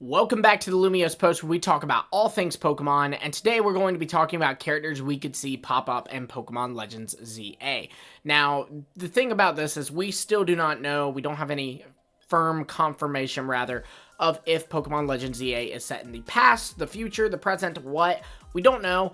Welcome back to the Lumiose Post, where we talk about all things Pokemon, and today we're going to be talking about characters we could see pop up in Pokemon Legends ZA. Now, the thing about this is we still do not know, we don't have any firm confirmation, rather, of if Pokemon Legends ZA is set in the past, the future, the present, what, we don't know.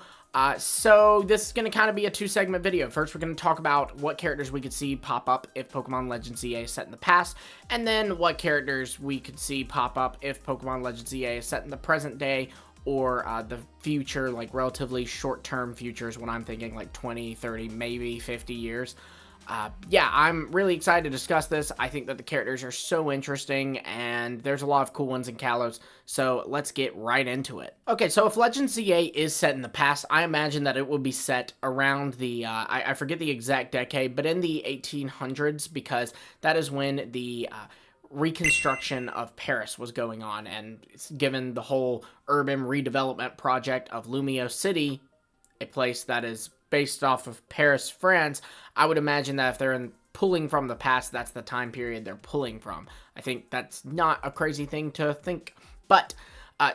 So this is going to kind of be a two-segment video. First, we're going to talk about what characters we could see pop up if Pokemon Legends ZA is set in the past, and then what characters we could see pop up if Pokemon Legends ZA is set in the present day or the future, like relatively short-term future is what I'm thinking, like 20, 30, maybe 50 years. Yeah, I'm really excited to discuss this. I think that the characters are so interesting, and there's a lot of cool ones in Kalos, so let's get right into it. Okay, so if Legends ZA is set in the past, I imagine that it would be set around the, I forget the exact decade, but in the 1800s, because that is when the reconstruction of Paris was going on, and given the whole urban redevelopment project of Lumiose City, a place that is based off of Paris, France, I would imagine that if they're pulling from the past, that's the time period they're pulling from. I think that's not a crazy thing to think. But,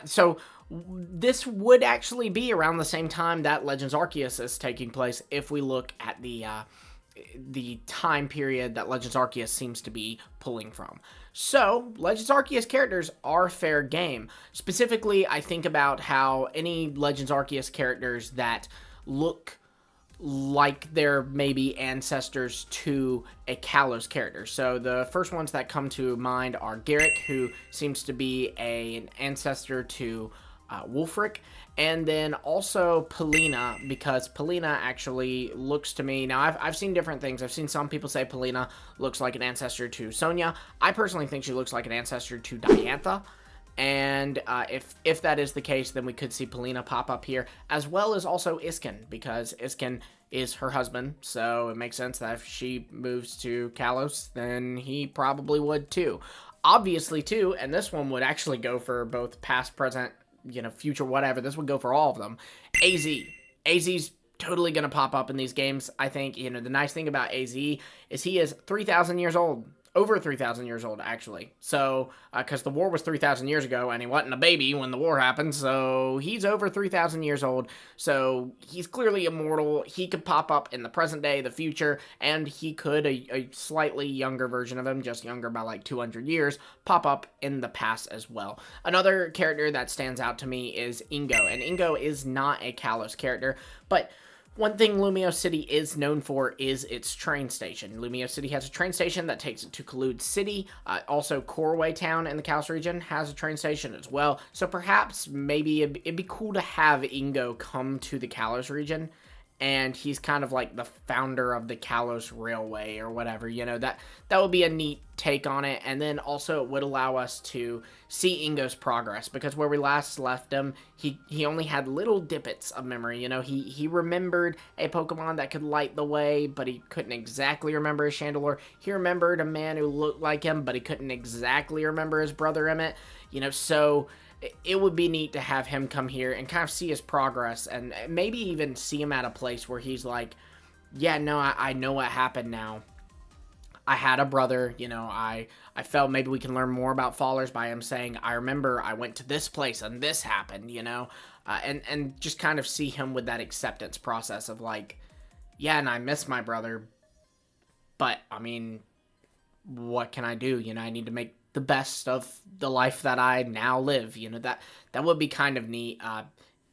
so this would actually be around the same time that Legends Arceus is taking place if we look at the time period that Legends Arceus seems to be pulling from. So, Legends Arceus characters are fair game. Specifically, I think about how any Legends Arceus characters that look like they're maybe ancestors to a Kalos character. So the first ones that come to mind are Garrick, who seems to be an ancestor to Wulfric, and then also Polina, because Polina actually looks to me, now I've seen different things. I've seen some people say Polina looks like an ancestor to Sonia. I personally think she looks like an ancestor to Diantha. And if that is the case, then we could see Polina pop up here, as well as also Iskin, because Iskin is her husband, so it makes sense that if she moves to Kalos, then he probably would too. Obviously too, and this one would actually go for both past, present, future, whatever. This would go for all of them. AZ. AZ's totally going to pop up in these games, I think. The nice thing about AZ is he is 3,000 years old. Over 3,000 years old, actually. So, because the war was 3,000 years ago, and he wasn't a baby when the war happened, so he's over 3,000 years old. So, he's clearly immortal. He could pop up in the present day, the future, and he could, a slightly younger version of him, just younger by like 200 years, pop up in the past as well. Another character that stands out to me is Ingo, and Ingo is not a Kalos character, but one thing Lumiose City is known for is its train station. Lumiose City has a train station that takes it to Kalude City. Also, Corway Town in the Kalos region has a train station as well. So perhaps, maybe it'd be cool to have Ingo come to the Kalos region. And he's kind of like the founder of the Kalos Railway or whatever, that would be a neat take on it. And then also it would allow us to see Ingo's progress, because where we last left him, he only had little dippets of memory. He remembered a Pokemon that could light the way, but he couldn't exactly remember his Chandelure. He remembered a man who looked like him, but he couldn't exactly remember his brother Emmett. So it would be neat to have him come here and kind of see his progress, and maybe even see him at a place where he's like, yeah, no, I know what happened now. I had a brother, I felt maybe we can learn more about Fallers by him saying, I remember I went to this place and this happened, and just kind of see him with that acceptance process of like, yeah, and I miss my brother, but, I mean, what can I do? I need to make the best of the life that I now live. That would be kind of neat.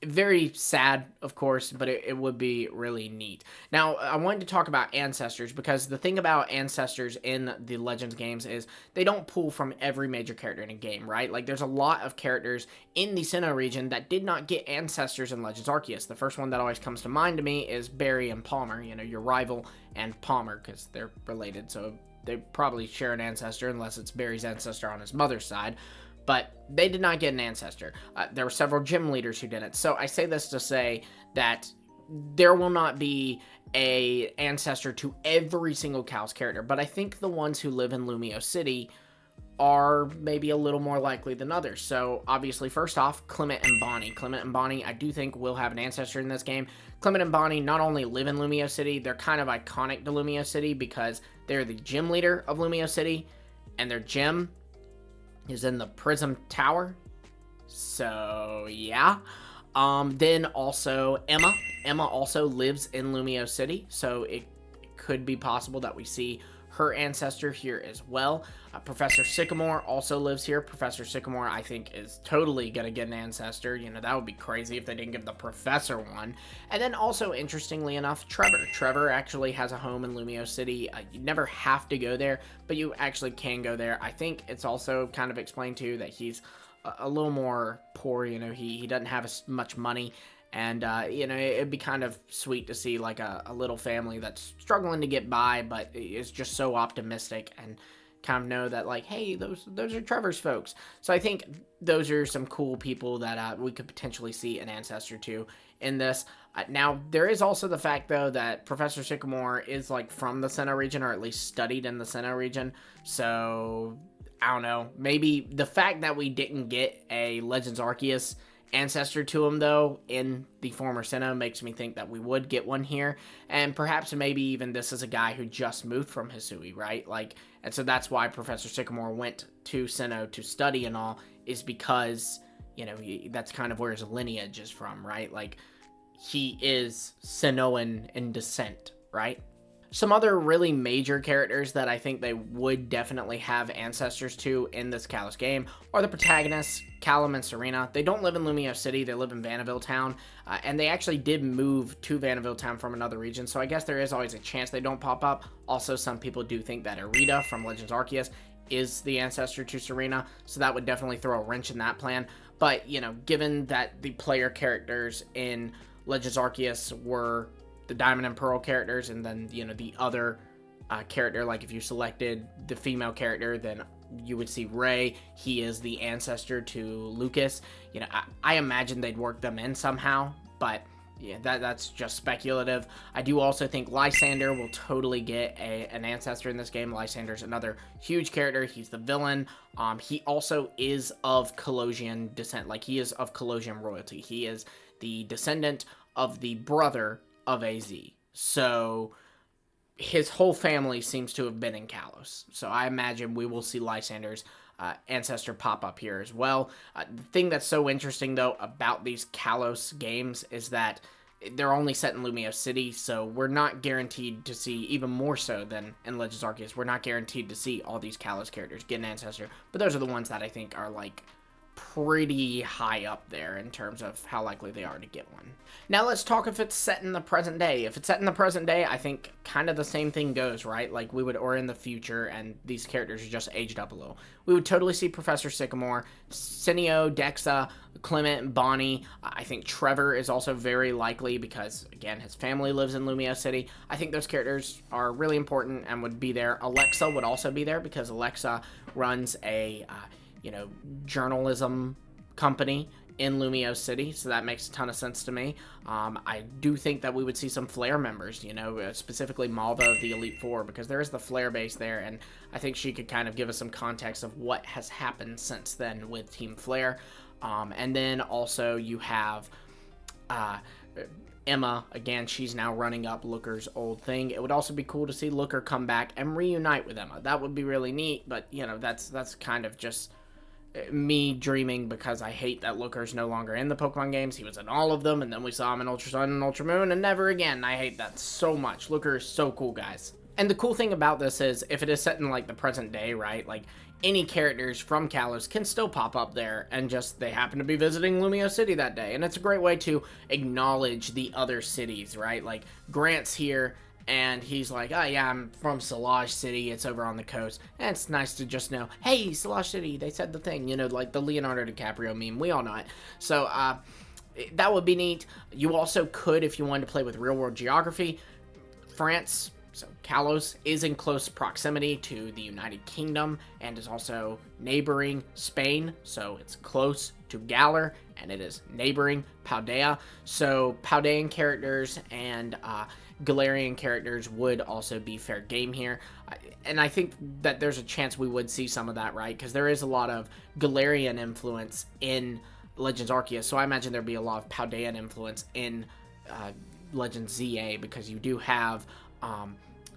Very sad, of course, but it would be really neat. Now, I wanted to talk about ancestors, because the thing about ancestors in the Legends games is they don't pull from every major character in a game, right? Like, there's a lot of characters in the Sinnoh region that did not get ancestors in Legends Arceus. The first one that always comes to mind to me is Barry and Palmer, your rival and Palmer, because they're related, so they probably share an ancestor, unless it's Barry's ancestor on his mother's side. But they did not get an ancestor. There were several gym leaders who didn't. So I say this to say that there will not be a ancestor to every single Kalos character. But I think the ones who live in Lumiose City are maybe a little more likely than others. So obviously, first off, Clement and Bonnie. Clement and Bonnie, I do think, will have an ancestor in this game. Clement and Bonnie not only live in Lumiose City, they're kind of iconic to Lumiose City because they're the gym leader of Lumiose City, and their gym is in the Prism Tower. So yeah. Then also Emma. Emma also lives in Lumio City, so it could be possible that we see her ancestor here as well. Professor Sycamore also lives here. Professor Sycamore, I think, is totally gonna get an ancestor. You know, that would be crazy if they didn't give the professor one. And then also, interestingly enough, Trevor. Trevor actually has a home in Lumio City. You never have to go there, but you actually can go there. I think it's also kind of explained too that he's a little more poor. You know, he doesn't have as much money, and you know, it'd be kind of sweet to see like a little family that's struggling to get by but is just so optimistic and kind of know that, like, hey, those are Trevor's folks. So I think those are some cool people that we could potentially see an ancestor to in this. Now there is also the fact though that Professor Sycamore is like from the Sinnoh region, or at least studied in the Sinnoh region, so I don't know, maybe the fact that we didn't get a Legends Arceus ancestor to him though in the former Sinnoh makes me think that we would get one here, and perhaps maybe even this is a guy who just moved from Hisui, right? Like, and so that's why Professor Sycamore went to Sinnoh to study and all, is because, you know, that's kind of where his lineage is from, right? Like, he is Sinnohan in descent, right? Some other really major characters that I think they would definitely have ancestors to in this Kalos game are the protagonists, Callum and Serena. They don't live in Lumio City, they live in Vanderbilt Town, and they actually did move to Vanderbilt Town from another region, so I guess there is always a chance they don't pop up. Also, some people do think that Arita from Legends Arceus is the ancestor to Serena, so that would definitely throw a wrench in that plan. But, you know, given that the player characters in Legends Arceus were the Diamond and Pearl characters, and then, you know, the other character, like if you selected the female character, then you would see Ray. He is the ancestor to Lucas. You know, I imagine they'd work them in somehow, but yeah, that's just speculative. I do also think Lysander will totally get an ancestor in this game. Lysander's another huge character. He's the villain. He also is of Kalosian descent. Like, he is of Kalosian royalty. He is the descendant of the brother of AZ. So his whole family seems to have been in Kalos. So I imagine we will see Lysander's ancestor pop up here as well. The thing that's so interesting, though, about these Kalos games is that they're only set in Lumio City, so we're not guaranteed to see, even more so than in Legends Arceus, we're not guaranteed to see all these Kalos characters get an ancestor, but those are the ones that I think are, like, pretty high up there in terms of how likely they are to get one. Now let's talk if it's set in the present day. If it's set in the present day, I think kind of the same thing goes, right? Like, we would, or in the future, and these characters are just aged up a little. We would totally see Professor Sycamore, Cineo, Dexa, Clement, Bonnie. I think Trevor is also very likely because, again, his family lives in Lumio City. I think those characters are really important and would be there. Alexa would also be there because Alexa runs a you know, journalism company in Lumio City, so that makes a ton of sense to me. I do think that we would see some Flare members, you know, specifically Malva of the Elite Four, because there is the Flare base there, and I think she could kind of give us some context of what has happened since then with Team Flare. And then also you have Emma. Again, she's now running up Looker's old thing. It would also be cool to see Looker come back and reunite with Emma. That would be really neat, but, you know, that's kind of just me dreaming, because I hate that Looker's no longer in the Pokemon games. He was in all of them, and then we saw him in Ultra Sun and Ultra Moon, and never again. I hate that so much. Looker is so cool, guys. And the cool thing about this is, if it is set in, like, the present day, right, like, any characters from Kalos can still pop up there, and just, they happen to be visiting Lumio City that day, and it's a great way to acknowledge the other cities, right? Like, Grant's here, and he's like, oh yeah, I'm from Solage City, it's over on the coast. And it's nice to just know, hey, Solage City, they said the thing, you know, like the Leonardo DiCaprio meme, we all know it. So, that would be neat. You also could, if you wanted to play with real-world geography, France, so Kalos, is in close proximity to the United Kingdom, and is also neighboring Spain, so it's close to Galar, and it is neighboring Paldea. So, Paldean characters and, Galarian characters would also be fair game here, and I think that there's a chance we would see some of that, right? Because there is a lot of Galarian influence in Legends Arceus, so I imagine there'd be a lot of Paldean influence in Legends ZA, because you do have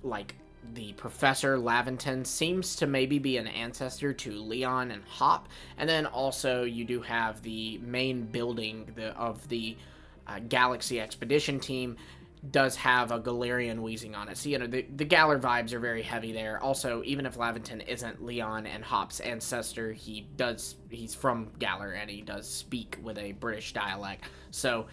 like the Professor Laventon seems to maybe be an ancestor to Leon and Hop. And then also you do have the main building of the Galaxy Expedition team does have a Galarian wheezing on it. So, the Galar vibes are very heavy there. Also, even if Laventon isn't Leon and Hop's ancestor, he's from Galar and he does speak with a British dialect. So,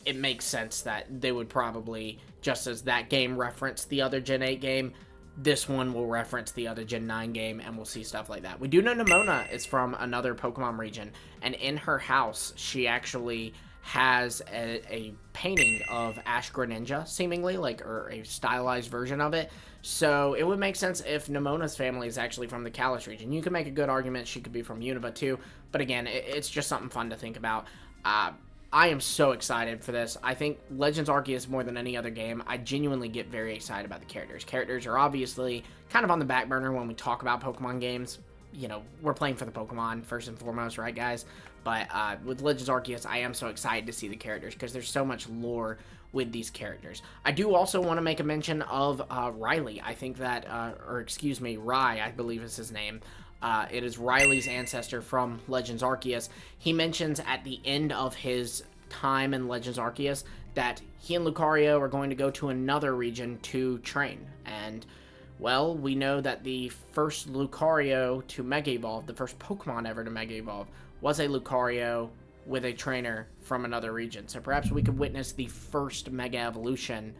it makes sense that they would probably, just as that game referenced the other Gen 8 game, this one will reference the other Gen 9 game, and we'll see stuff like that. We do know Nimona is from another Pokemon region, and in her house, she actually has a painting of Ash Greninja, seemingly, or a stylized version of it. So it would make sense if Nimona's family is actually from the Kalos region. You could make a good argument she could be from Unova too, but again, it's just something fun to think about. I am so excited for this. I think Legends Arceus more than any other game. I genuinely get very excited about the characters. Characters are obviously kind of on the back burner when we talk about Pokemon games. We're playing for the Pokemon first and foremost, right, guys? But with Legends Arceus, I am so excited to see the characters because there's so much lore with these characters. I do also want to make a mention of Riley. I think that, Rai, I believe is his name. It is Riley's ancestor from Legends Arceus. He mentions at the end of his time in Legends Arceus that he and Lucario are going to go to another region to train. And, well, we know that the first Lucario to Mega Evolve, the first Pokemon ever to Mega Evolve, was a Lucario with a trainer from another region. So perhaps we could witness the first Mega Evolution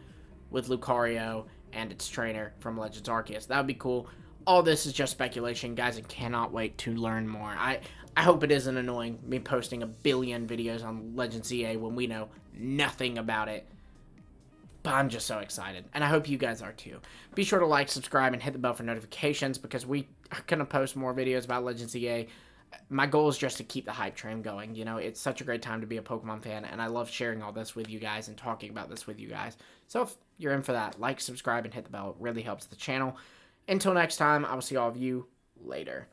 with Lucario and its trainer from Legends Arceus. That would be cool. All this is just speculation, guys. I cannot wait to learn more. I hope it isn't annoying me posting a billion videos on Legends ZA when we know nothing about it. But I'm just so excited, and I hope you guys are too. Be sure to like, subscribe, and hit the bell for notifications because we are going to post more videos about Legends ZA. My goal is just to keep the hype train going. It's such a great time to be a Pokemon fan, and I love sharing all this with you guys and talking about this with you guys. So if you're in for that, like, subscribe, and hit the bell. It really helps the channel. Until next time, I will see all of you later.